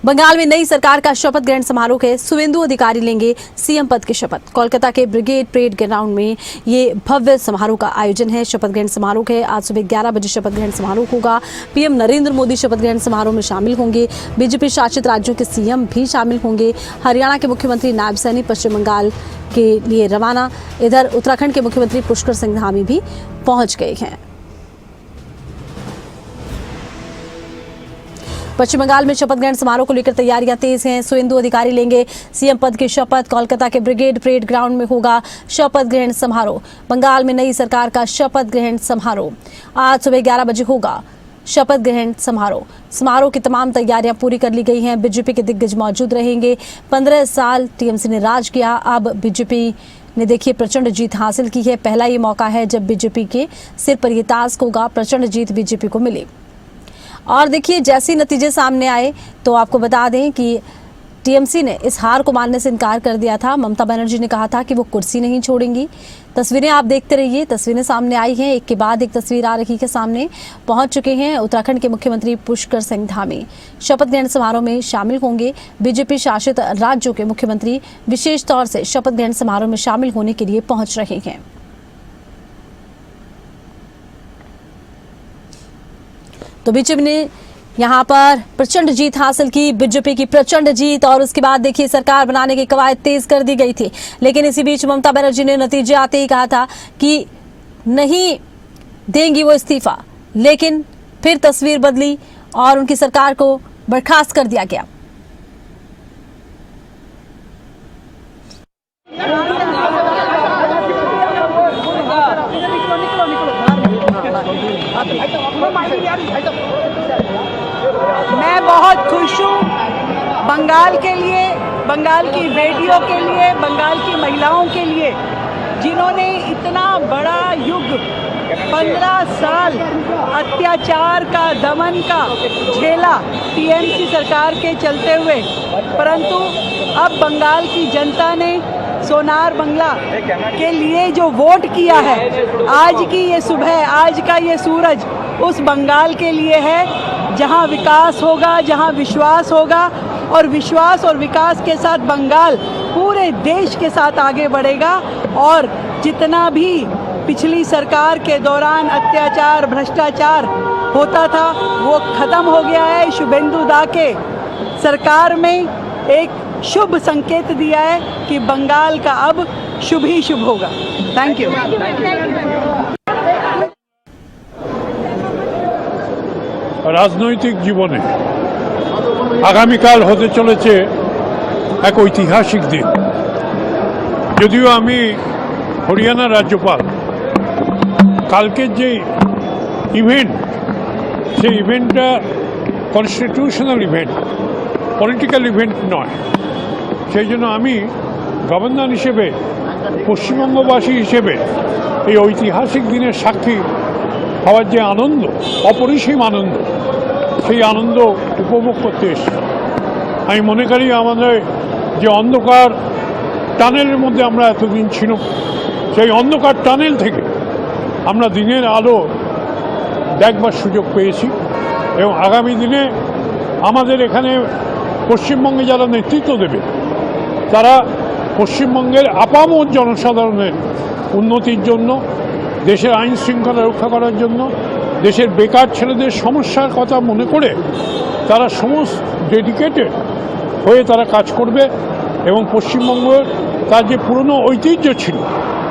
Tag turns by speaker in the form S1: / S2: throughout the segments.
S1: बंगाल में नई सरकार का शपथ ग्रहण समारोह है। शुभेंदु अधिकारी लेंगे सीएम पद की शपथ। कोलकाता के ब्रिगेड परेड ग्राउंड में ये भव्य समारोह का आयोजन है। शपथ ग्रहण समारोह है। आज सुबह 11 बजे शपथ ग्रहण समारोह होगा। पीएम नरेंद्र मोदी शपथ ग्रहण समारोह में शामिल होंगे। बीजेपी शासित राज्यों के सीएम भी शामिल होंगे। हरियाणा के मुख्यमंत्री नायब सैनी पश्चिम बंगाल के लिए रवाना। इधर उत्तराखंड के मुख्यमंत्री पुष्कर सिंह धामी भी पहुंच गए हैं। पश्चिम बंगाल में शपथ ग्रहण समारोह को लेकर तैयारियां तेज हैं। शुभेंदु अधिकारी लेंगे सीएम पद की शपथ। कोलकाता के ब्रिगेड परेड ग्राउंड में होगा शपथ ग्रहण समारोह। बंगाल में नई सरकार का शपथ ग्रहण समारोह आज सुबह 11 बजे होगा। शपथ ग्रहण समारोह की तमाम तैयारियां पूरी कर ली गई हैं। बीजेपी के दिग्गज मौजूद रहेंगे। 15 साल टीएमसी ने राज किया। अब बीजेपी ने देखिए प्रचंड जीत हासिल की है। पहला ये मौका है जब बीजेपी के सिर पर ये टास्क होगा। प्रचंड जीत बीजेपी को मिली। और देखिए जैसे नतीजे सामने आए तो आपको बता दें कि टीएमसी ने इस हार को मानने से इनकार कर दिया था। ममता बनर्जी ने कहा था कि वो कुर्सी नहीं छोड़ेंगी। तस्वीरें आप देखते रहिए। तस्वीरें सामने आई हैं, एक के बाद एक तस्वीर आ रही है सामने। पहुंच चुके हैं उत्तराखंड के मुख्यमंत्री पुष्कर सिंह धामी। शपथ ग्रहण समारोह में शामिल होंगे। बीजेपी शासित राज्यों के मुख्यमंत्री विशेष तौर से शपथ ग्रहण समारोह में शामिल होने के लिए पहुंच रहे हैं। तो बीजेपी ने यहां पर प्रचंड जीत हासिल की। बीजेपी की प्रचंड जीत और उसके बाद देखिए सरकार बनाने की कवायद तेज कर दी गई थी। लेकिन इसी बीच ममता बनर्जी ने नतीजे आते ही कहा था कि नहीं देंगी वो इस्तीफा, लेकिन फिर तस्वीर बदली और उनकी सरकार को बर्खास्त कर दिया गया।
S2: मैं बहुत खुश हूँ बंगाल के लिए, बंगाल की बेटियों के लिए, बंगाल की महिलाओं के लिए, जिन्होंने इतना बड़ा युग 15 साल अत्याचार का, दमन का झेला टीएमसी सरकार के चलते हुए। परंतु अब बंगाल की जनता ने सोनार बंगला के लिए जो वोट किया है, आज की ये सुबह, आज का ये सूरज उस बंगाल के लिए है जहां विकास होगा, जहां विश्वास होगा। और विश्वास और विकास के साथ बंगाल पूरे देश के साथ आगे बढ़ेगा। और जितना भी पिछली सरकार के दौरान अत्याचार, भ्रष्टाचार होता था वो खत्म हो गया है। शुभेंदु दा के सरकार में एक शुभ संकेत दिया है कि बंगाल का अब शुभ ही शुभ होगा। Thank you.
S3: রাজনৈতিক জীবনে আগামীকাল হতে চলেছে এক ঐতিহাসিক দিন। যদিও আমি হরিয়ানার রাজ্যপাল, কালকের যে ইভেন্ট, সেই ইভেন্টটা কনস্টিটিউশনাল ইভেন্ট, পলিটিক্যাল ইভেন্ট নয়। সেই জন্য আমি গভর্নর হিসেবে, পশ্চিমবঙ্গবাসী হিসেবে এই ঐতিহাসিক দিনের সাক্ষী হওয়ার যে আনন্দ, অপরিসীম আনন্দ, সেই আনন্দ উপভোগ করতে এসেছি। আমি মনে করি আমাদের যে অন্ধকার টানেলের মধ্যে আমরা এতদিন ছিলাম, সেই অন্ধকার টানেল থেকে আমরা দিনের আলো দেখবার সুযোগ পেয়েছি। এবং আগামী দিনে আমাদের এখানে পশ্চিমবঙ্গে যারা নেতৃত্ব দেবে, তারা পশ্চিমবঙ্গের আপামর জনসাধারণের উন্নতির জন্য, দেশের আইন শৃঙ্খলা রক্ষা করার জন্য, দেশের বেকার ছেলেদের সমস্যার কথা মনে করে তারা সমস্ত ডেডিকেটেড হয়ে তারা কাজ করবে। এবং পশ্চিমবঙ্গের তার যে পুরনো ঐতিহ্য ছিল,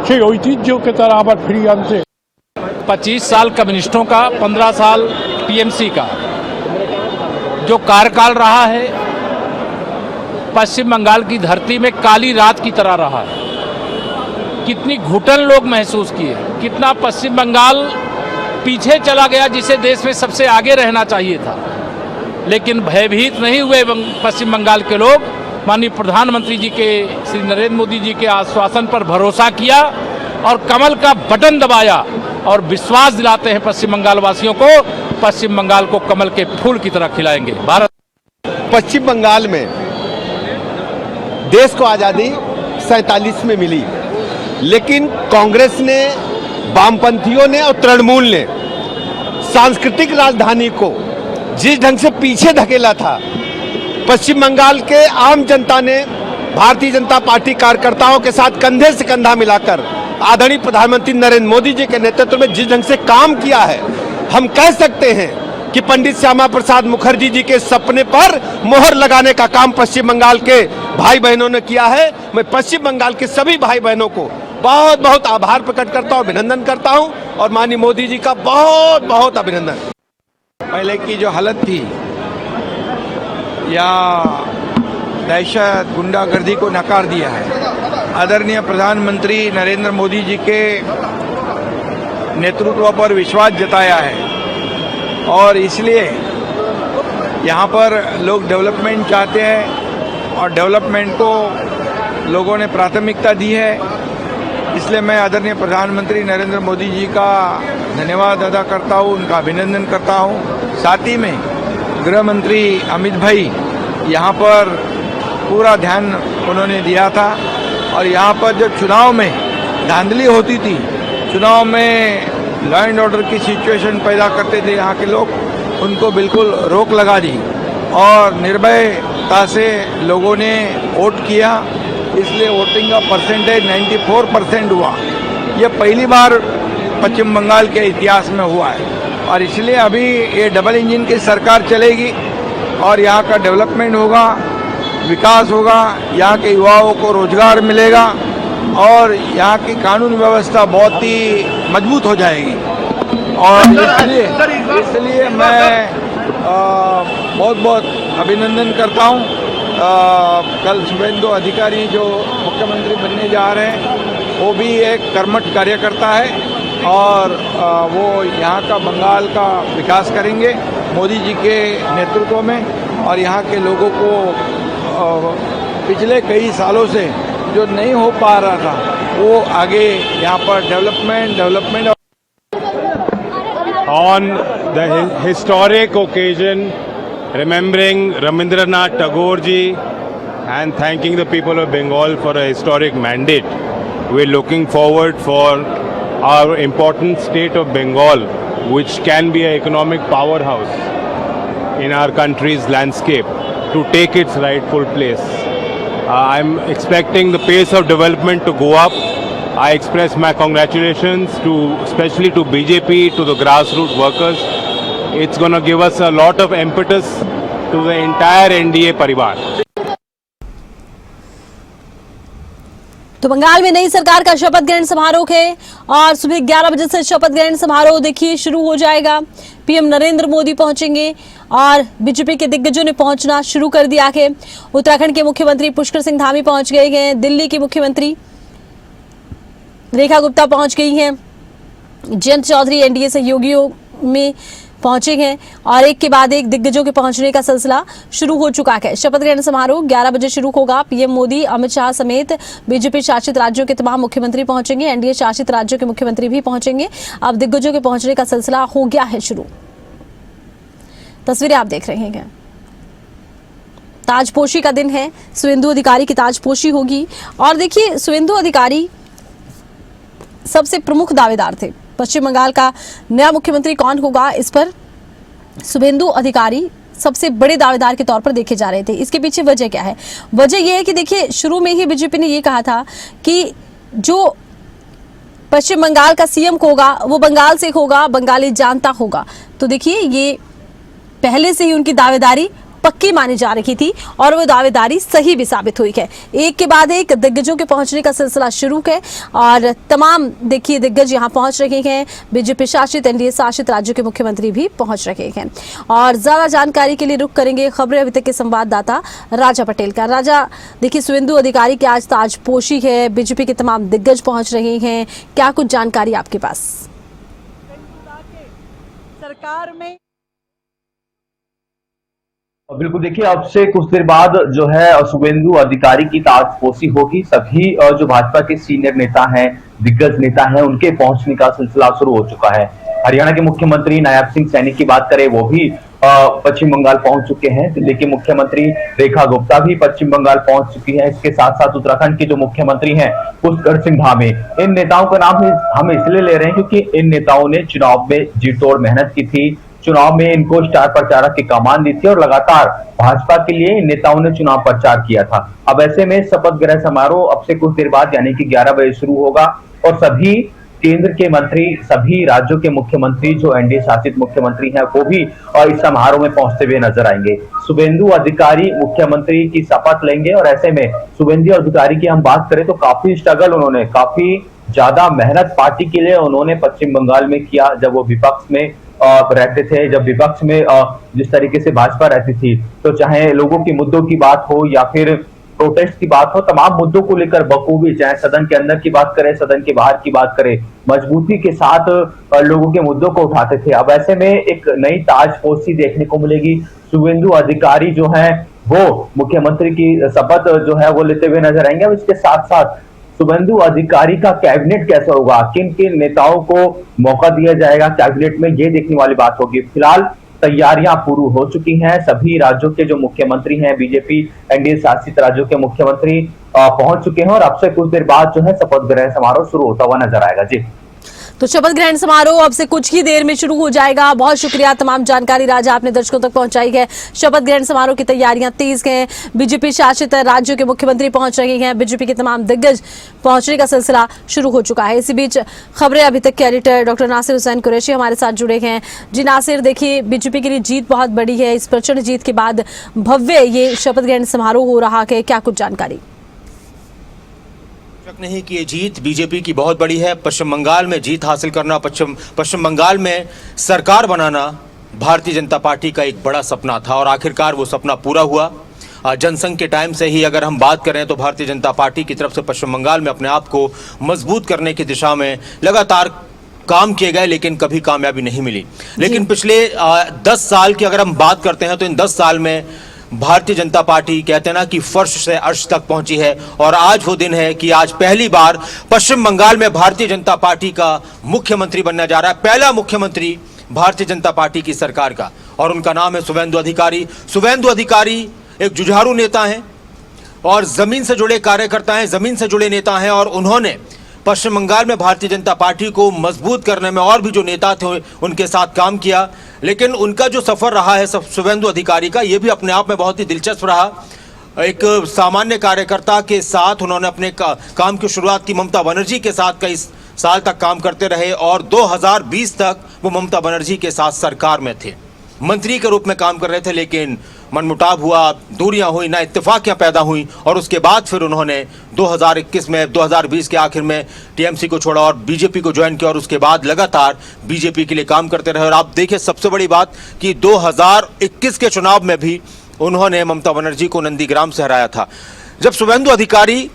S3: সেই ঐতিহ্যকে তারা আবার ফিরিয়ে আনতে।
S4: 25 साल कम्युनिस्टों का, 15 साल टीएमसी का जो कार्यकाल रहा है, पश्चिम बंगाल की धरती में काली रात की तरह रहा है। कितनी घुटन लोग महसूस किए, कितना पश्चिम बंगाल पीछे चला गया, जिसे देश में सबसे आगे रहना चाहिए था। लेकिन भयभीत नहीं हुए पश्चिम बंगाल के लोग। माननीय प्रधानमंत्री जी के, श्री नरेंद्र मोदी जी के आश्वासन पर भरोसा किया और कमल का बटन दबाया और विश्वास दिलाते हैं पश्चिम बंगाल वासियों को, पश्चिम बंगाल को कमल के फूल की तरह खिलाएंगे। भारत
S5: पश्चिम बंगाल में देश को आज़ादी 47 में मिली, लेकिन कांग्रेस ने, वामपंथियों ने और तृणमूल ने सांस्कृतिक राजधानी को जिस ढंग से पीछे धकेला था, पश्चिम बंगाल के आम जनता ने भारतीय जनता पार्टी कार्यकर्ताओं के साथ कंधे से कंधा मिलाकर आदरणीय प्रधानमंत्री नरेंद्र मोदी जी के नेतृत्व में जिस ढंग से काम किया है, हम कह सकते हैं कि पंडित श्यामा प्रसाद मुखर्जी जी के सपने पर मोहर लगाने का काम पश्चिम बंगाल के भाई बहनों ने किया है। मैं पश्चिम बंगाल के सभी भाई बहनों को बहुत बहुत आभार प्रकट करता हूं, अभिनंदन करता हूं और माननीय मोदी जी का बहुत बहुत अभिनंदन।
S6: पहले की जो हालत थी या दहशत गुंडागर्दी को नकार दिया है। आदरणीय प्रधानमंत्री नरेंद्र मोदी जी के नेतृत्व पर विश्वास जताया है और इसलिए यहाँ पर लोग डेवलपमेंट चाहते हैं और डेवलपमेंट को लोगों ने प्राथमिकता दी है। इसलिए मैं आदरणीय प्रधानमंत्री नरेंद्र मोदी जी का धन्यवाद अदा करता हूँ, उनका अभिनंदन करता हूँ। साथ ही में गृह मंत्री अमित भाई यहाँ पर पूरा ध्यान उन्होंने दिया था और यहाँ पर जब चुनाव में धांधली होती थी, चुनाव में लॉ एंड ऑर्डर की सिचुएशन पैदा करते थे यहाँ के लोग, उनको बिल्कुल रोक लगा दी और निर्भयता से लोगों ने वोट किया। इसलिए वोटिंग का परसेंटेज 94% हुआ। ये पहली बार पश्चिम बंगाल के इतिहास में हुआ है और इसलिए अभी ये डबल इंजन की सरकार चलेगी और यहाँ का डेवलपमेंट होगा, विकास होगा, यहाँ के युवाओं को रोजगार मिलेगा और यहाँ की कानून व्यवस्था बहुत ही मजबूत हो जाएगी। और इसलिए मैं बहुत बहुत अभिनंदन करता हूँ। कल शुभेंदु अधिकारी जो मुख्यमंत्री बनने जा रहे हैं वो भी एक कर्मठ कार्यकर्ता है और वो यहाँ का बंगाल का विकास करेंगे मोदी जी के नेतृत्व में और यहाँ के लोगों को पिछले कई सालों से जो नहीं हो पा रहा था वो आगे यहाँ पर development
S7: On the historic occasion remembering Rabindranath Tagore ji and thanking the people of Bengal for a historic mandate, we're looking forward for our important state of Bengal, which can be an economic powerhouse in our country's landscape, to take its rightful place. I'm expecting the pace of development to go up. I express my congratulations especially to BJP, to the grassroots workers. It's going to give us a lot of impetus to the entire NDA परिवार।
S1: तो बंगाल में नई सरकार का शपथ ग्रहण समारोह है और सुबह 11 बजे से शपथ ग्रहण समारोह देखिए शुरू हो जाएगा। पीएम नरेंद्र मोदी पहुंचेंगे और बीजेपी के दिग्गजों ने पहुंचना शुरू कर दिया है। उत्तराखंड के मुख्यमंत्री पुष्कर सिंह धामी पहुंच गए हैं, दिल्ली की मुख्यमंत्री रेखा गुप्ता पहुंच गई हैं, जयंत चौधरी एनडीए सहयोगियों में पहुंचे हैं और एक के बाद एक दिग्गजों के पहुंचने का सिलसिला शुरू हो चुका है। शपथ ग्रहण समारोह 11 बजे शुरू होगा। पीएम मोदी, अमित शाह समेत बीजेपी शासित राज्यों के तमाम मुख्यमंत्री पहुंचेंगे, एनडीए शासित राज्यों के मुख्यमंत्री भी पहुंचेंगे। अब दिग्गजों के पहुंचने का सिलसिला हो गया है शुरू। तस्वीरें आप देख रहे हैं। ताजपोशी का दिन है, सुवेंदु अधिकारी की ताजपोशी होगी और देखिए सुवेंदु अधिकारी सबसे प्रमुख दावेदार थे। पश्चिम बंगाल का नया मुख्यमंत्री कौन होगा, इस पर शुभेंदु अधिकारी सबसे बड़े दावेदार के तौर पर देखे जा रहे थे। इसके पीछे वजह क्या है? वजह यह है कि देखिए शुरू में ही बीजेपी ने यह कहा था कि जो पश्चिम बंगाल का सीएम होगा वो बंगाल से होगा, बंगाली जानता होगा। तो देखिए ये पहले से ही उनकी दावेदारी पक्की मानी जा रही थी और वो दावेदारी सही भी साबित हुई है। एक के बाद एक दिग्गजों के पहुंचने का सिलसिला शुरू है और तमाम देखिए दिग्गज यहां पहुंच रहे हैं। बीजेपी शासित एनडीए शासित राज्यों के मुख्यमंत्री भी पहुंच रहे हैं और ज्यादा जानकारी के लिए रुख करेंगे खबरें अभी तक के संवाददाता राजा पटेल का। राजा, देखिए सुवेंदु अधिकारी की आज ताजपोशी है, बीजेपी के तमाम दिग्गज पहुंच रहे हैं, क्या कुछ जानकारी आपके पास?
S2: सरकार में
S8: बिल्कुल, देखिए अब से कुछ देर बाद जो है शुभेंदु अधिकारी की ताजपोशी होगी। सभी जो भाजपा के सीनियर नेता हैं, दिग्गज नेता हैं, उनके पहुंचने का सिलसिला शुरू हो चुका है। हरियाणा के मुख्यमंत्री नायब सिंह सैनी की बात करें, वो भी पश्चिम बंगाल पहुंच चुके हैं। दिल्ली की मुख्यमंत्री रेखा गुप्ता भी पश्चिम बंगाल पहुंच चुकी है। इसके साथ साथ उत्तराखंड के जो मुख्यमंत्री हैं पुष्कर सिंह धामी, इन नेताओं का नाम हम इसलिए ले रहे हैं क्योंकि इन नेताओं ने चुनाव में जी तोड़ मेहनत की थी, चुनाव में इनको स्टार प्रचारक की कमान दी थी और लगातार भाजपा के लिए इन नेताओं ने चुनाव प्रचार किया था। अब ऐसे में शपथ ग्रहण समारोह अब से कुछ देर बाद यानी कि 11 बजे शुरू होगा और सभी केंद्र के मंत्री, सभी राज्यों के मुख्यमंत्री जो एनडीए शासित मुख्यमंत्री हैं वो भी इस समारोह में पहुंचते हुए नजर आएंगे। शुभेंदु अधिकारी मुख्यमंत्री की शपथ लेंगे और ऐसे में शुभेंदु अधिकारी की हम बात करें तो काफी स्ट्रगल उन्होंने, काफी ज्यादा मेहनत पार्टी के लिए उन्होंने पश्चिम बंगाल में किया जब वो विपक्ष में रहते थे, जब विपक्ष में जिस तरीके से भाजपा रहती थी, तो चाहे लोगों की मुद्दों की बात हो या फिर प्रोटेस्ट की बात हो, तमाम मुद्दों को लेकर बखूबी, चाहे सदन के अंदर की बात करें, सदन के बाहर की बात करें, मजबूती के साथ लोगों के मुद्दों को उठाते थे। अब ऐसे में एक नई ताजपोशी देखने को मिलेगी। शुभेंदु अधिकारी जो है वो मुख्यमंत्री की शपथ जो है वो लेते हुए नजर आएंगे। अब इसके साथ साथ शुभेंदु अधिकारी का कैबिनेट कैसा होगा, किन किन नेताओं को मौका दिया जाएगा कैबिनेट में, ये देखने वाली बात होगी। फिलहाल तैयारियां पूरी हो चुकी हैं, सभी राज्यों के जो मुख्यमंत्री हैं, बीजेपी एनडीए शासित राज्यों के मुख्यमंत्री पहुंच चुके हैं और अब से कुछ देर बाद जो है शपथ ग्रहण समारोह शुरू होता हुआ नजर आएगा। जी,
S1: तो शपथ ग्रहण समारोह अब से कुछ ही देर में शुरू हो जाएगा। बहुत शुक्रिया, तमाम जानकारी राजा आपने दर्शकों तक पहुंचाई है। शपथ ग्रहण समारोह की तैयारियां तेज हैं, बीजेपी शासित राज्यों के मुख्यमंत्री पहुंच रहे हैं, बीजेपी के तमाम दिग्गज पहुंचने का सिलसिला शुरू हो चुका है। इसी बीच खबरें अभी तक के एडिटर डॉक्टर नासिर हुसैन कुरैशी हमारे साथ जुड़े हैं। जी नासिर, देखिए बीजेपी के लिए जीत बहुत बड़ी है, इस प्रचंड जीत के बाद भव्य ये शपथ ग्रहण समारोह हो रहा है, क्या कुछ जानकारी?
S9: शक नहीं कि ये जीत बीजेपी की बहुत बड़ी है। पश्चिम बंगाल में जीत हासिल करना, पश्चिम बंगाल में सरकार बनाना भारतीय जनता पार्टी का एक बड़ा सपना था और आखिरकार वो सपना पूरा हुआ। जनसंघ के टाइम से ही अगर हम बात करें तो भारतीय जनता पार्टी की तरफ से पश्चिम बंगाल में अपने आप को मजबूत करने की दिशा में लगातार काम किए गए, लेकिन कभी कामयाबी नहीं मिली। लेकिन पिछले 10 साल की अगर हम बात करते हैं तो इन 10 साल में भारतीय जनता पार्टी कहते हैं ना कि फर्श से अर्श तक पहुंची है और आज वो दिन है कि आज पहली बार पश्चिम बंगाल में भारतीय जनता पार्टी का मुख्यमंत्री बनने जा रहा है, पहला मुख्यमंत्री भारतीय जनता पार्टी की सरकार का, और उनका नाम है शुभेंदु अधिकारी। शुभेंदु अधिकारी एक जुझारू नेता हैं और जमीन से जुड़े कार्यकर्ता हैं, जमीन से जुड़े नेता हैं और उन्होंने पश्चिम बंगाल में भारतीय जनता पार्टी को मजबूत करने में और भी जो नेता थे उनके साथ काम किया। लेकिन उनका जो सफर रहा है शुभेंदु अधिकारी का, ये भी अपने आप में बहुत ही दिलचस्प रहा। एक सामान्य कार्यकर्ता के साथ उन्होंने अपने काम की शुरुआत की, ममता बनर्जी के साथ कई साल तक काम करते रहे और 2020 तक वो ममता बनर्जी के साथ सरकार में थे, मंत्री के रूप में काम कर रहे थे। लेकिन मनमुटाव हुआ, दूरियां हुई, ना इत्तेफाकियां पैदा हुई और उसके बाद फिर उन्होंने 2021 में, 2020 के आखिर में टीएमसी को छोड़ा और बीजेपी को ज्वाइन किया और उसके बाद लगातार बीजेपी के लिए काम करते रहे। और आप देखिए सबसे बड़ी बात कि 2021 के चुनाव में भी उन्होंने ममता बनर्जी को नंदीग्राम से हराया था। जब शुभेंदु अधिकारी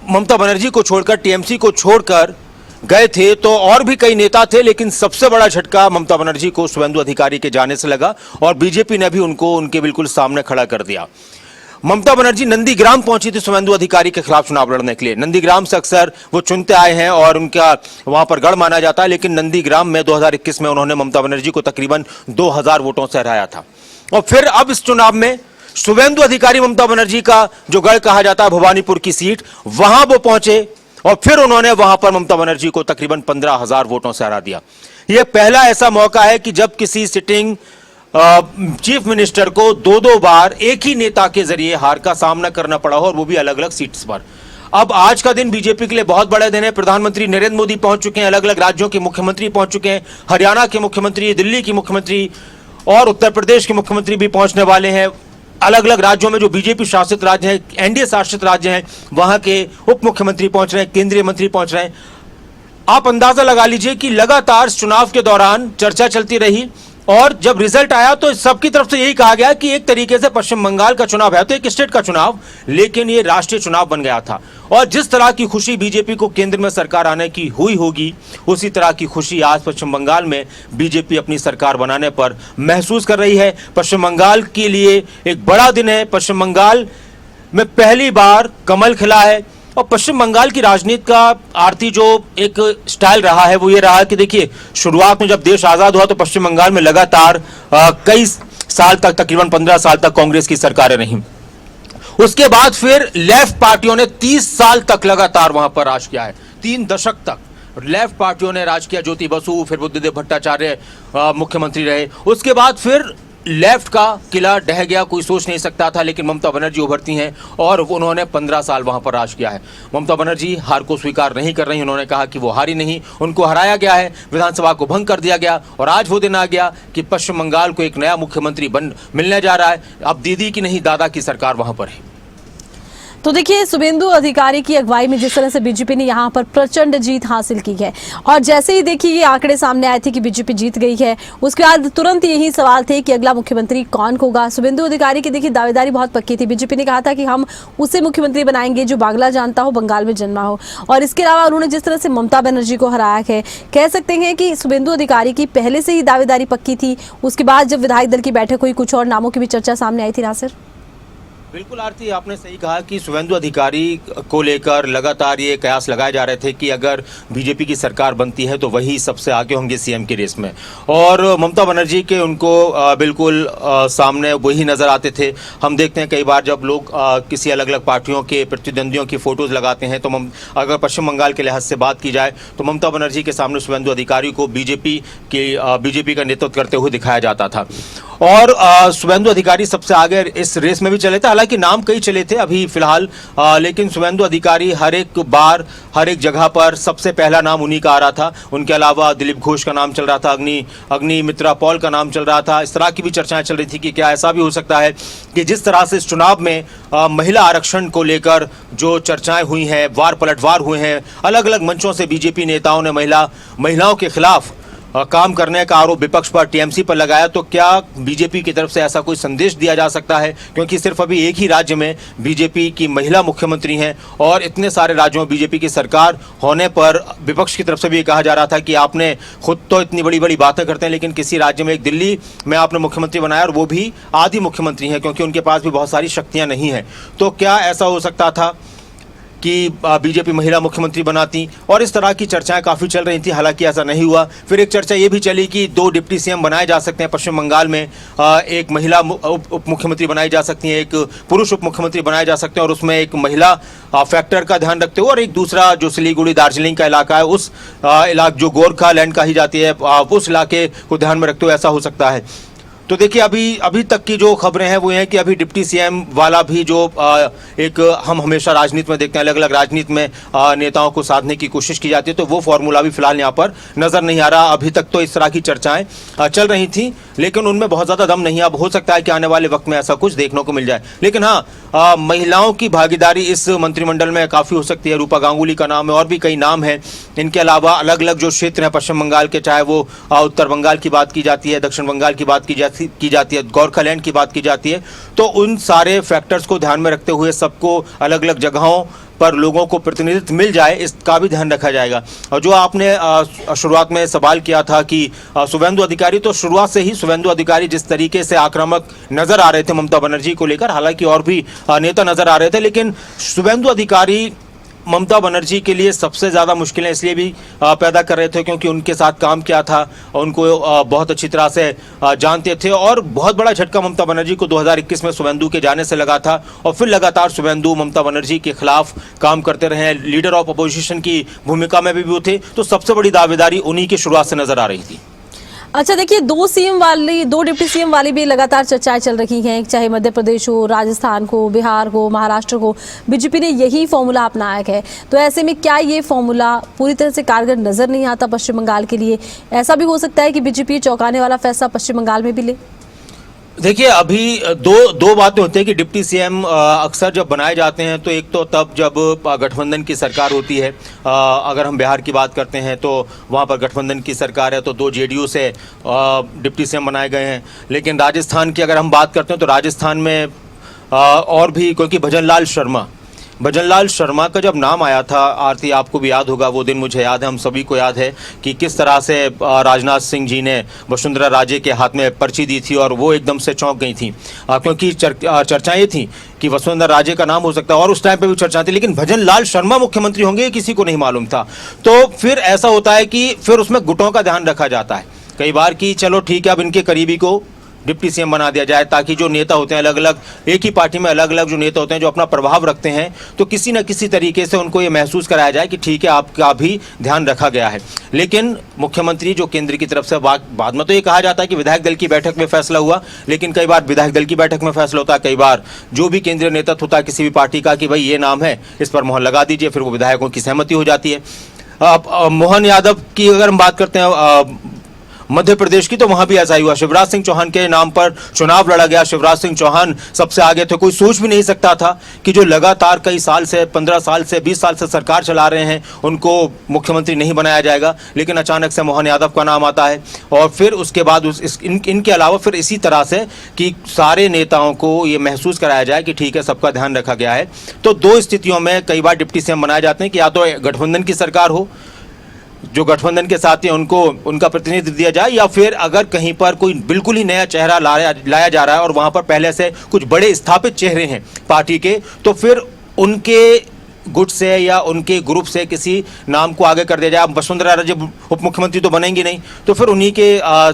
S9: ममता बनर्जी को छोड़कर, टीएमसी को छोड़कर गए थे तो और भी कई नेता थे, लेकिन सबसे बड़ा झटका ममता बनर्जी को शुभेंदु अधिकारी के जाने से लगा और बीजेपी ने भी उनको उनके बिल्कुल सामने खड़ा कर दिया। ममता बनर्जी नंदीग्राम पहुंची थी शुभेंदु अधिकारी के खिलाफ चुनाव लड़ने के लिए। नंदीग्राम से अक्सर वो चुनते आए हैं और उनका वहां पर गढ़ माना जाता है, लेकिन नंदीग्राम में 2021 में उन्होंने ममता बनर्जी को तकरीबन 2000 वोटों से हराया था। और फिर अब इस चुनाव में शुभेंदु अधिकारी ममता बनर्जी का जो गढ़ कहा जाता है भवानीपुर की सीट, वहां वो पहुंचे और फिर उन्होंने वहां पर ममता बनर्जी को तकरीबन 15,000 वोटों से हरा दिया। यह पहला ऐसा मौका है कि जब किसी सिटिंग चीफ मिनिस्टर को 2-2 बार एक ही नेता के जरिए हार का सामना करना पड़ा हो और वो भी अलग अलग सीट्स पर। अब आज का दिन बीजेपी के लिए बहुत बड़ा दिन है। प्रधानमंत्री नरेंद्र मोदी पहुंच चुके हैं, अलग अलग राज्यों के मुख्यमंत्री पहुंच चुके हैं, हरियाणा के मुख्यमंत्री, दिल्ली के मुख्यमंत्री और उत्तर प्रदेश के मुख्यमंत्री भी पहुंचने वाले हैं। अलग अलग राज्यों में जो बीजेपी शासित राज्य हैं, एनडीए शासित राज्य हैं, वहां के उप मुख्यमंत्री पहुंच रहे हैं, केंद्रीय मंत्री पहुंच रहे हैं। आप अंदाजा लगा लीजिए कि लगातार चुनाव के दौरान चर्चा चलती रही और जब रिजल्ट आया तो सबकी तरफ से यही कहा गया कि एक तरीके से पश्चिम बंगाल का चुनाव है तो एक स्टेट का चुनाव, लेकिन ये राष्ट्रीय चुनाव बन गया था। और जिस तरह की खुशी बीजेपी को केंद्र में सरकार आने की हुई होगी, उसी तरह की खुशी आज पश्चिम बंगाल में बीजेपी अपनी सरकार बनाने पर महसूस कर रही है। पश्चिम बंगाल के लिए एक बड़ा दिन है। पश्चिम बंगाल में पहली बार कमल खिला है और पश्चिम बंगाल की राजनीति का आरती जो एक स्टाइल रहा है वो ये रहा कि देखिए, शुरुआत में जब देश आजाद हुआ तो पश्चिम बंगाल में लगातार कई साल तक, तकरीबन 15 साल तक कांग्रेस की सरकारें रहीं। उसके बाद फिर लेफ्ट पार्टियों ने 30 साल तक लगातार वहां पर राज किया है, 3 दशक तक। लेफ्ट पार्टियों ने राज किया, ज्योति बसु, फिर बुद्धदेव भट्टाचार्य मुख्यमंत्री रहे, उसके बाद फिर लेफ्ट का किला ढह गया, कोई सोच नहीं सकता था, लेकिन ममता बनर्जी उभरती हैं और उन्होंने 15 साल वहां पर राज किया है। ममता बनर्जी हार को स्वीकार नहीं कर रही, उन्होंने कहा कि वो हारी नहीं, उनको हराया गया है, विधानसभा को भंग कर दिया गया और आज वो दिन आ गया कि पश्चिम बंगाल को एक नया मुख्यमंत्री मिलने जा रहा है। अब दीदी की नहीं दादा की सरकार वहां पर है।
S1: तो देखिए, शुभेंदु अधिकारी की अगुवाई में जिस तरह से बीजेपी ने यहां पर प्रचंड जीत हासिल की है और जैसे ही देखिए ये आंकड़े सामने आए थे कि बीजेपी जीत गई है, उसके बाद तुरंत यही सवाल थे कि अगला मुख्यमंत्री कौन होगा। शुभेंदु अधिकारी की देखिए दावेदारी बहुत पक्की थी। बीजेपी ने कहा था कि हम उसे मुख्यमंत्री बनाएंगे जो बांग्ला जानता हो, बंगाल में जन्मा हो, और इसके अलावा उन्होंने जिस तरह से ममता बनर्जी को हराया है, कह सकते हैं कि शुभेंदु अधिकारी की पहले से ही दावेदारी पक्की थी। उसके बाद जब विधायक दल की बैठक हुई, कुछ और नामों की भी चर्चा सामने आई थी। नासिर,
S9: बिल्कुल आरती, आपने सही कहा कि शुभेंदु अधिकारी को लेकर लगातार ये कयास लगाए जा रहे थे कि अगर बीजेपी की सरकार बनती है तो वही सबसे आगे होंगे सीएम की रेस में, और ममता बनर्जी के उनको बिल्कुल सामने वही नज़र आते थे। हम देखते हैं कई बार जब लोग किसी अलग अलग पार्टियों के प्रतिद्वंदियों की फोटोज़ लगाते हैं तो अगर पश्चिम बंगाल के लिहाज से बात की जाए तो ममता बनर्जी के सामने शुभेंदु अधिकारी को बीजेपी का नेतृत्व करते हुए दिखाया जाता था, और शुभेंदु अधिकारी सबसे आगे इस रेस में भी चले थे। हालांकि नाम कई चले थे अभी फिलहाल, लेकिन शुभेंदु अधिकारी हर एक बार हर एक जगह पर सबसे पहला नाम उन्हीं का आ रहा था। उनके अलावा दिलीप घोष का नाम चल रहा था, अग्निमित्रा पॉल का नाम चल रहा था। इस तरह की भी चर्चाएं चल रही थी कि क्या ऐसा भी हो सकता है कि जिस तरह से इस चुनाव में महिला आरक्षण को लेकर जो चर्चाएं हुई हैं, वार पलटवार हुए हैं, अलग अलग मंचों से बीजेपी नेताओं ने महिलाओं के खिलाफ काम करने का आरोप विपक्ष पर, टीएमसी पर लगाया, तो क्या बीजेपी की तरफ से ऐसा कोई संदेश दिया जा सकता है? क्योंकि सिर्फ अभी एक ही राज्य में बीजेपी की महिला मुख्यमंत्री हैं और इतने सारे राज्यों में बीजेपी की सरकार होने पर विपक्ष की तरफ से भी कहा जा रहा था कि आपने खुद तो इतनी बड़ी बड़ी बातें करते हैं, लेकिन किसी राज्य में, एक दिल्ली में आपने मुख्यमंत्री बनाया और वो भी आधी मुख्यमंत्री हैं क्योंकि उनके पास भी बहुत सारी शक्तियाँ नहीं हैं। तो क्या ऐसा हो सकता था कि बीजेपी महिला मुख्यमंत्री बनाती? और इस तरह की चर्चाएं काफ़ी चल रही थी, हालांकि ऐसा नहीं हुआ। फिर एक चर्चा ये भी चली कि 2 डिप्टी सीएम बनाए जा सकते हैं पश्चिम बंगाल में, एक महिला उप मुख्यमंत्री बनाई जा सकती है, एक पुरुष उप मुख्यमंत्री बनाए जा सकते हैं, और उसमें एक महिला फैक्टर का ध्यान रखते हुए, और एक दूसरा जो सिलीगुड़ी दार्जिलिंग का इलाका है उस इलाके जो गोरखा लैंड कही जाती है उस इलाके को ध्यान में रखते हुए ऐसा हो सकता है। तो देखिए अभी तक की जो खबरें हैं वो हैं कि अभी डिप्टी सीएम वाला भी जो एक हम हमेशा राजनीति में देखते हैं, अलग अलग राजनीति में नेताओं को साधने की कोशिश की जाती है, तो वो फॉर्मूला भी फिलहाल यहाँ पर नजर नहीं आ रहा। अभी तक तो इस तरह की चर्चाएं चल रही थी, लेकिन उनमें बहुत ज़्यादा दम नहीं। अब हो सकता है कि आने वाले वक्त में ऐसा कुछ देखने को मिल जाए, लेकिन हाँ, महिलाओं की भागीदारी इस मंत्रिमंडल में काफ़ी हो सकती है। रूपा गांगुली का नाम है, और भी कई नाम हैं। इनके अलावा अलग अलग जो क्षेत्र हैं पश्चिम बंगाल के, चाहे वो उत्तर बंगाल की बात की जाती है, दक्षिण बंगाल की बात की जाती है, गोरखालैंड की बात की जाती है, तो उन सारे फैक्टर्स को ध्यान में रखते हुए सबको अलग अलग जगहों पर लोगों को प्रतिनिधित्व मिल जाए, इसका भी ध्यान रखा जाएगा। और जो आपने शुरुआत में सवाल किया था कि शुभेंदु अधिकारी, तो शुरुआत से ही शुभेंदु अधिकारी जिस तरीके से आक्रामक नजर आ रहे थे ममता बनर्जी को लेकर, हालांकि और भी नेता नजर आ रहे थे, लेकिन शुभेंदु अधिकारी ममता बनर्जी के लिए सबसे ज़्यादा मुश्किलें इसलिए भी पैदा कर रहे थे क्योंकि उनके साथ काम किया था, उनको बहुत अच्छी तरह से जानते थे, और बहुत बड़ा झटका ममता बनर्जी को 2021 में शुभेंदु के जाने से लगा था, और फिर लगातार शुभेंदु ममता बनर्जी के खिलाफ काम करते रहे, लीडर ऑफ अपोजिशन की भूमिका में भी वो थे, तो सबसे बड़ी दावेदारी उन्हीं की शुरुआत से नजर आ रही थी।
S1: अच्छा, देखिए 2 डिप्टी सीएम वाली भी लगातार चर्चाएं चल रही हैं, चाहे मध्य प्रदेश हो, राजस्थान को, बिहार हो, महाराष्ट्र को, बीजेपी ने यही फॉर्मूला अपनाया है। तो ऐसे में क्या ये फॉर्मूला पूरी तरह से कारगर नजर नहीं आता पश्चिम बंगाल के लिए? ऐसा भी हो सकता है कि बीजेपी चौंकाने वाला फैसला पश्चिम बंगाल में भी ले?
S9: देखिए अभी दो बातें होती हैं कि डिप्टी सीएम अक्सर जब बनाए जाते हैं तो एक तो तब जब गठबंधन की सरकार होती है। अगर हम बिहार की बात करते हैं तो वहाँ पर गठबंधन की सरकार है, तो 2 जेडीयू से डिप्टी सीएम बनाए गए हैं। लेकिन राजस्थान की अगर हम बात करते हैं तो राजस्थान में और भी, क्योंकि भजन लाल शर्मा का जब नाम आया था, आरती आपको भी याद होगा, वो दिन मुझे याद है, हम सभी को याद है कि किस तरह से राजनाथ सिंह जी ने वसुंधरा राजे के हाथ में पर्ची दी थी और वो एकदम से चौंक गई थी, क्योंकि चर्चाएं थी कि वसुंधरा राजे का नाम हो सकता है, और उस टाइम पे भी चर्चा थी, लेकिन भजन लाल शर्मा मुख्यमंत्री होंगे ये किसी को नहीं मालूम था। तो फिर ऐसा होता है कि फिर उसमें गुटों का ध्यान रखा जाता है कई बार कि चलो ठीक है, अब इनके करीबी को डिप्टी सीएम बना दिया जाए, ताकि जो नेता होते हैं अलग अलग, एक ही पार्टी में अलग अलग जो नेता होते हैं जो अपना प्रभाव रखते हैं, तो किसी न किसी तरीके से उनको ये महसूस कराया जाए कि ठीक है आपका भी ध्यान रखा गया है। लेकिन मुख्यमंत्री जो केंद्र की तरफ से बाद में तो ये कहा जाता है कि विधायक दल की बैठक में फैसला हुआ, लेकिन कई बार विधायक दल की बैठक में फैसला होता है, कई बार जो भी केंद्रीय नेतृत्व होता है किसी भी पार्टी का कि भाई ये नाम है, इस पर मोहर लगा दीजिए, फिर वो विधायकों की सहमति हो जाती है। मोहन यादव की अगर हम बात करते हैं मध्य प्रदेश की, तो वहां भी ऐसा ही हुआ। शिवराज सिंह चौहान के नाम पर चुनाव लड़ा गया, शिवराज सिंह चौहान सबसे आगे थे, कोई सोच भी नहीं सकता था कि जो लगातार कई साल से, 15 साल से, 20 साल से सरकार चला रहे हैं, उनको मुख्यमंत्री नहीं बनाया जाएगा। लेकिन अचानक से मोहन यादव का नाम आता है, और फिर उसके बाद इनके अलावा फिर इसी तरह से कि सारे नेताओं को ये महसूस कराया जाए कि ठीक है सबका ध्यान रखा गया है। तो दो स्थितियों में कई बार डिप्टी सीएम बनाए जाते हैं कि या तो गठबंधन की सरकार हो, जो गठबंधन के साथ ही उनको उनका प्रतिनिधित्व दिया जाए, या फिर अगर कहीं पर कोई बिल्कुल ही नया चेहरा लाया जा रहा है और वहां पर पहले से कुछ बड़े स्थापित चेहरे हैं पार्टी के, तो फिर उनके गुट से या उनके ग्रुप से किसी नाम को आगे कर दिया जाए। वसुंधरा राजे उप मुख्यमंत्री तो बनेंगी नहीं, तो फिर उन्हीं के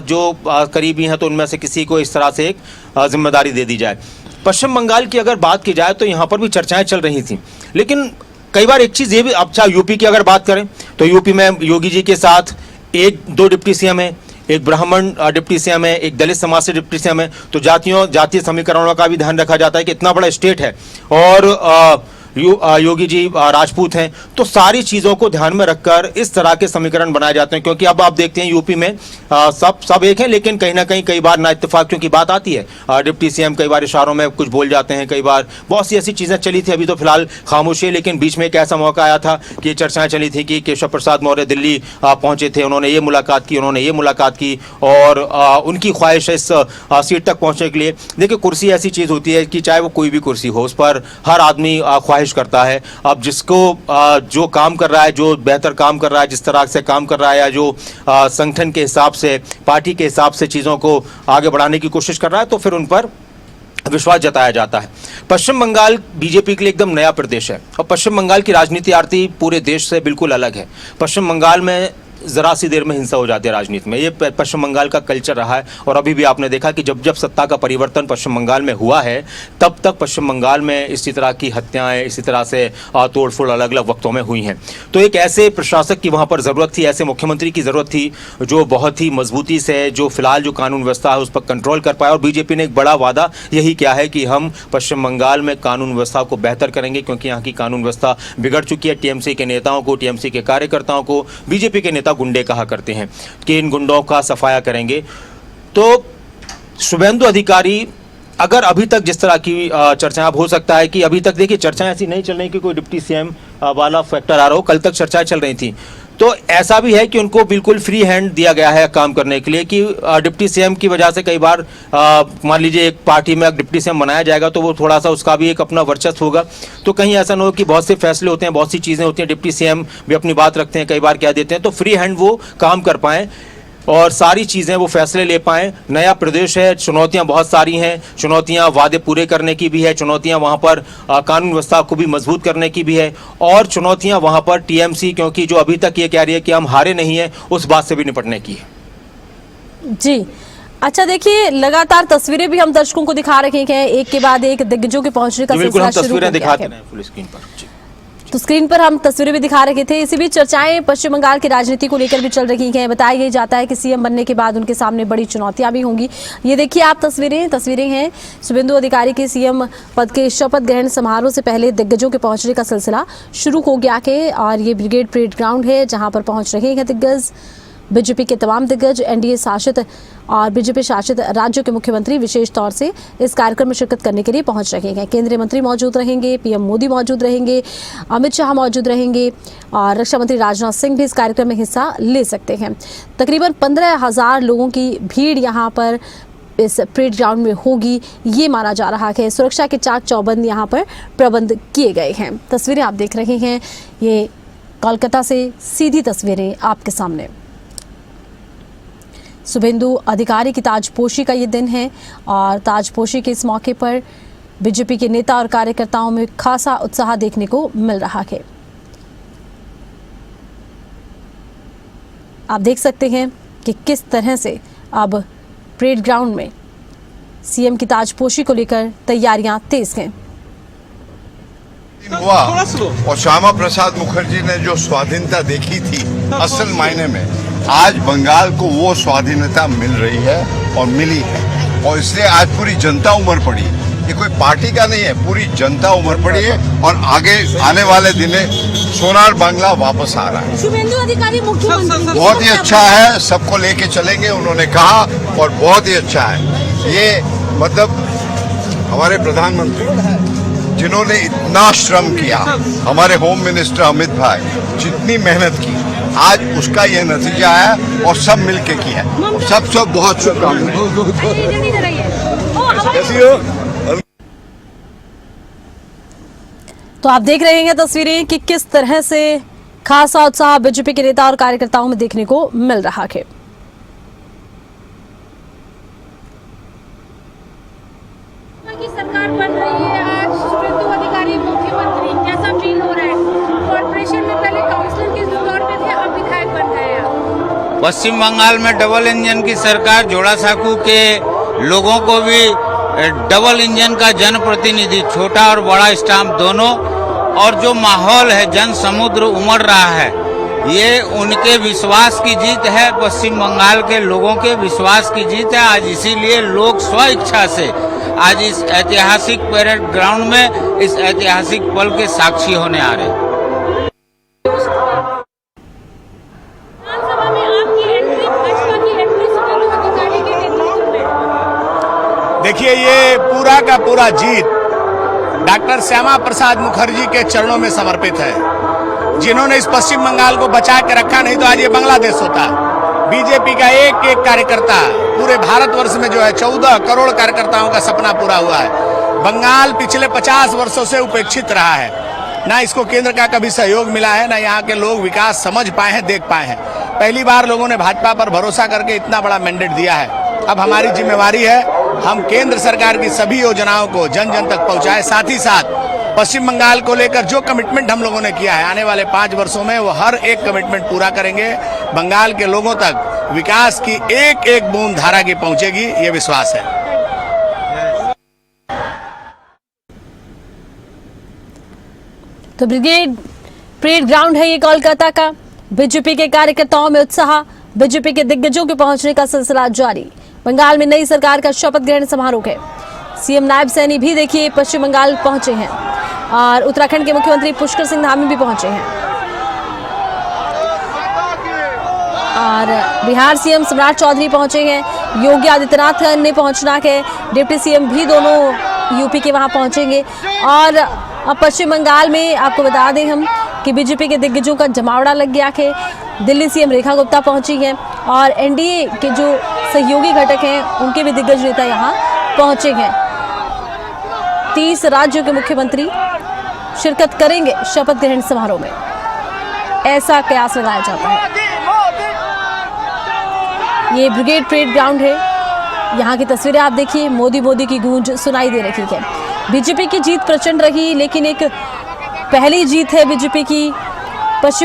S9: जो करीबी हैं तो उनमें से किसी को इस तरह से एक जिम्मेदारी दे दी जाए। पश्चिम बंगाल की अगर बात की जाए तो यहाँ पर भी चर्चाएं चल रही थी, लेकिन कई बार एक चीज ये भी, अच्छा यूपी की अगर बात करें तो यूपी में योगी जी के साथ 1-2 डिप्टी सीएम है, एक ब्राह्मण डिप्टी सीएम है, एक दलित समाज से डिप्टी सीएम है। तो जातीय समीकरणों का भी ध्यान रखा जाता है कि इतना बड़ा स्टेट है और योगी जी राजपूत हैं, तो सारी चीज़ों को ध्यान में रखकर इस तरह के समीकरण बनाए जाते हैं। क्योंकि अब आप देखते हैं यूपी में सब एक हैं, लेकिन कहीं ना कहीं कई बार ना इत्तेफाकियों की बात आती है। डिप्टी सीएम कई बार इशारों में कुछ बोल जाते हैं, कई बार बहुत सी ऐसी चीज़ें चली थी। अभी तो फिलहाल खामोशी है, लेकिन बीच में एक ऐसा मौका आया था कि चर्चाएं चली थी कि केशव प्रसाद मौर्य दिल्ली पहुंचे थे, उन्होंने ये मुलाकात की, उन्होंने ये मुलाकात की, और उनकी ख्वाहिश है इस सीट तक पहुंचने के लिए। देखिए, कुर्सी ऐसी चीज़ होती है कि चाहे वो कोई भी कुर्सी हो, उस पर हर आदमी ख्वाहिश करता है। अब जिसको जो काम कर रहा है, जो बेहतर काम कर रहा है, जिस तरह से काम कर रहा है, या जो संगठन के हिसाब से, पार्टी के हिसाब से चीज़ों को आगे बढ़ाने की कोशिश कर रहा है, तो फिर उन पर विश्वास जताया जाता है। पश्चिम बंगाल बीजेपी के लिए एकदम नया प्रदेश है, और पश्चिम बंगाल की राजनीति आरती पूरे देश से बिल्कुल अलग है। पश्चिम बंगाल में ज़रा सी देर में हिंसा हो जाती है राजनीति में, ये पश्चिम बंगाल का कल्चर रहा है। और अभी भी आपने देखा कि जब जब सत्ता का परिवर्तन पश्चिम बंगाल में हुआ है, तब तक पश्चिम बंगाल में इसी तरह की हत्याएं, इसी तरह से तोड़फोड़ अलग अलग वक्तों में हुई हैं। तो एक ऐसे प्रशासक की वहाँ पर ज़रूरत थी, ऐसे मुख्यमंत्री की ज़रूरत थी जो बहुत ही मजबूती से जो फिलहाल जो कानून व्यवस्था है उस पर कंट्रोल कर पाए। और बीजेपी ने एक बड़ा वादा यही किया है कि हम पश्चिम बंगाल में कानून व्यवस्था को बेहतर करेंगे, क्योंकि यहाँ की कानून व्यवस्था बिगड़ चुकी है। टीएमसी के नेताओं को, टीएमसी के कार्यकर्ताओं को बीजेपी के नेता गुंडे कहा करते हैं कि इन गुंडों का सफाया करेंगे। तो शुभेंदु अधिकारी, अगर अभी तक जिस तरह की चर्चाएं, अब हो सकता है कि अभी तक देखिए चर्चाएं ऐसी नहीं चल रही कि कोई डिप्टी सीएम वाला फैक्टर आ रहा हो, कल तक चर्चाएं चल रही थी। तो ऐसा भी है कि उनको बिल्कुल फ्री हैंड दिया गया है काम करने के लिए, कि डिप्टी सीएम की वजह से कई बार मान लीजिए एक पार्टी में डिप्टी सीएम बनाया जाएगा तो वो थोड़ा सा उसका भी एक अपना वर्चस्व होगा। तो कहीं ऐसा ना हो कि बहुत से फैसले होते हैं, बहुत सी चीज़ें होती हैं, डिप्टी सीएम भी अपनी बात रखते हैं, कई बार क्या देते हैं, तो फ्री हैंड वो काम कर पाएँ और सारी चीज़ें वो फैसले ले पाएँ। नया प्रदेश है, चुनौतियां बहुत सारी हैं, चुनौतियां वादे पूरे करने की भी है, चुनौतियां वहाँ पर कानून व्यवस्था को भी मजबूत करने की भी है, और चुनौतियां वहाँ पर टीएमसी, क्योंकि जो अभी तक ये कह रही है कि हम हारे नहीं हैं, उस बात से भी निपटने की है।
S1: जी, अच्छा, देखिए लगातार तस्वीरें भी हम दर्शकों को दिखा रहे हैं, एक के बाद एक दिग्गजों के पहुंचने का सिलसिला शुरू हो गया है।
S9: दिखाते हैं फुल स्क्रीन पर।
S1: तो स्क्रीन पर हम तस्वीरें भी दिखा रहे थे। इसी बीच चर्चाएं पश्चिम बंगाल की राजनीति को लेकर भी चल रही हैं। बताया यही जाता है कि सीएम बनने के बाद उनके सामने बड़ी चुनौतियां भी होंगी। ये देखिए आप तस्वीरें हैं शुभेंदु अधिकारी के सीएम पद के शपथ ग्रहण समारोह से पहले दिग्गजों के पहुंचने का सिलसिला शुरू हो गया है, और ये ब्रिगेड परेड ग्राउंड है जहां पर पहुंच रहे हैं दिग्गज। बीजेपी के तमाम दिग्गज, एनडीए शासित और बीजेपी शासित राज्यों के मुख्यमंत्री विशेष तौर से इस कार्यक्रम में शिरकत करने के लिए पहुंच रहे हैं। केंद्रीय मंत्री मौजूद रहेंगे, पीएम मोदी मौजूद रहेंगे, अमित शाह मौजूद रहेंगे, और रक्षा मंत्री राजनाथ सिंह भी इस कार्यक्रम में हिस्सा ले सकते हैं। तकरीबन 15,000 लोगों की भीड़ यहाँ पर इस परेड ग्राउंड में होगी, ये माना जा रहा है। सुरक्षा के चाक चौबंद यहाँ पर प्रबंध किए गए हैं। तस्वीरें आप देख रहे हैं, ये कोलकाता से सीधी तस्वीरें आपके सामने। शुभेंदु अधिकारी की ताजपोशी का ये दिन है, और ताजपोशी के इस मौके पर बीजेपी के नेता और कार्यकर्ताओं में खासा उत्साह देखने को मिल रहा है। आप देख सकते हैं कि किस तरह से अब परेड ग्राउंड में सीएम की ताजपोशी को लेकर तैयारियां तेज हैं।
S10: हुआ और श्यामा प्रसाद मुखर्जी ने जो स्वाधीनता देखी थी असल मायने में आज बंगाल को वो स्वाधीनता मिल रही है और मिली है, और इसलिए आज पूरी जनता उमड़ पड़ी। ये कोई पार्टी का नहीं है, पूरी जनता उमड़ पड़ी है और आगे आने वाले दिने सोनार बांग्ला वापस आ रहा है।
S1: शुभेंदु अधिकारी मुख्यमंत्री
S10: बहुत ही अच्छा है, सबको लेके चलेंगे उन्होंने कहा, और बहुत ही अच्छा है। ये मतलब हमारे प्रधानमंत्री जिन्होंने इतना श्रम किया, हमारे होम मिनिस्टर अमित भाई जितनी मेहनत की, आज उसका यह नतीजा है और सब मिलके किया है। सब बहुत शुभकामनाएं।
S1: तो आप देख रहे हैं तस्वीरें कि किस तरह से खासा उत्साह बीजेपी के नेता और कार्यकर्ताओं में देखने को मिल रहा है।
S11: की सरकार बन रही है, आज शुभेंदु अधिकारी मुख्यमंत्री, कैसा फील हो रहा है? कॉर्पोरेशन में पहले काउंसिलर के तौर पे थे, अब विधायक बन गए हैं।
S12: पश्चिम बंगाल में डबल इंजन की सरकार, जोड़ा साकू के लोगों को भी डबल इंजन का जनप्रतिनिधि, छोटा और बड़ा स्टाम्प दोनों, और जो माहौल है जन समुद्र उमड़ रहा है, ये उनके विश्वास की जीत है, पश्चिम बंगाल के लोगों के विश्वास की जीत है। आज इसीलिए लोग स्व इच्छा से आज इस ऐतिहासिक परेड ग्राउंड में इस ऐतिहासिक पल के साक्षी होने आ रहे हैं।
S11: विधानसभा में आपकी एंट्री, भाजपा की एंट्री शुभेंदु अधिकारी के नेतृत्व में।
S13: देखिए, ये पूरा का पूरा जीत डॉक्टर श्यामा प्रसाद मुखर्जी के चरणों में समर्पित है, जिन्होंने इस पश्चिम बंगाल को बचा के रखा, नहीं तो आज ये बांग्लादेश होता। बीजेपी का एक एक कार्यकर्ता पूरे भारतवर्ष में जो है 14 करोड़ कार्यकर्ताओं का सपना पूरा हुआ है। बंगाल पिछले 50 वर्षों से उपेक्षित रहा है, ना इसको केंद्र का कभी सहयोग मिला है, ना यहाँ के लोग विकास समझ पाए हैं, देख पाए हैं। पहली बार लोगों ने भाजपा पर भरोसा करके इतना बड़ा मैंडेट दिया है। अब हमारी जिम्मेवारी है हम केंद्र सरकार की सभी योजनाओं को जन जन तक पहुंचाएं, साथ ही साथ पश्चिम बंगाल को लेकर जो कमिटमेंट हम लोगों ने किया है आने वाले 5 वर्षों में, वो हर एक कमिटमेंट पूरा करेंगे। बंगाल के लोगों तक विकास की एक एक बूंद धारा की पहुंचेगी, ये विश्वास है।
S1: तो ब्रिगेड परेड ग्राउंड है ये कोलकाता का। बीजेपी के कार्यकर्ताओं में उत्साह, बीजेपी के दिग्गजों के पहुंचने का सिलसिला जारी। बंगाल में नई सरकार का शपथ ग्रहण समारोह है। सीएम नायब सैनी भी देखिए पश्चिम बंगाल पहुंचे हैं और उत्तराखंड के मुख्यमंत्री पुष्कर सिंह धामी भी पहुंचे हैं, और बिहार सीएम सम्राट चौधरी पहुंचे हैं। योगी आदित्यनाथ ने पहुंचना है, डिप्टी सीएम भी दोनों यूपी के वहां पहुंचेंगे। और अब पश्चिम बंगाल में आपको बता दें हम कि बीजेपी के दिग्गजों का जमावड़ा लग गया है। दिल्ली सीएम रेखा गुप्ता पहुंची हैं और एनडीए के जो सहयोगी घटक हैं उनके भी दिग्गज नेता यहाँ पहुंचे हैं। 30 राज्यों के मुख्यमंत्री शिरकत करेंगे शपथ ग्रहण समारोह में, ऐसा कयास लगाया जाता है। ये ब्रिगेड परेड ग्राउंड है, यहाँ की तस्वीरें आप देखिए। मोदी मोदी की गूंज सुनाई दे रही है। बीजेपी की जीत प्रचंड रही, लेकिन एक पहली जीत है बीजेपी की पश्चिम